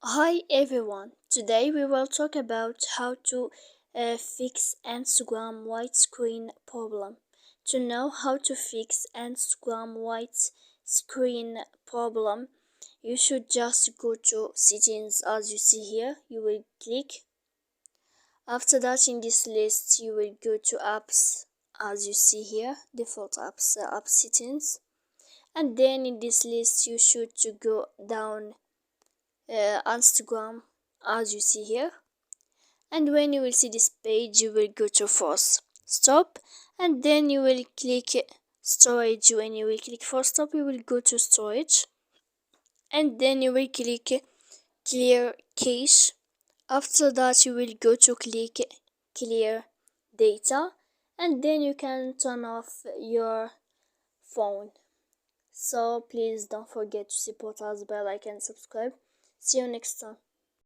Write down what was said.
Hi everyone, today we will talk about how to fix Instagram white screen problem. To know how to fix Instagram white screen problem, you should just go to settings as you see here. You will click. After that, in this list, you will go to apps as you see here, default apps, app settings. And then in this list, you should to go down Instagram as you see here, and when you will see this page you will go to force stop, and then you will click storage. When you will click force stop you will go to storage, and then you will click clear cache. After that you will go to click clear data, and then you can turn off your phone. So please don't forget to support us by like and subscribe. See you next time.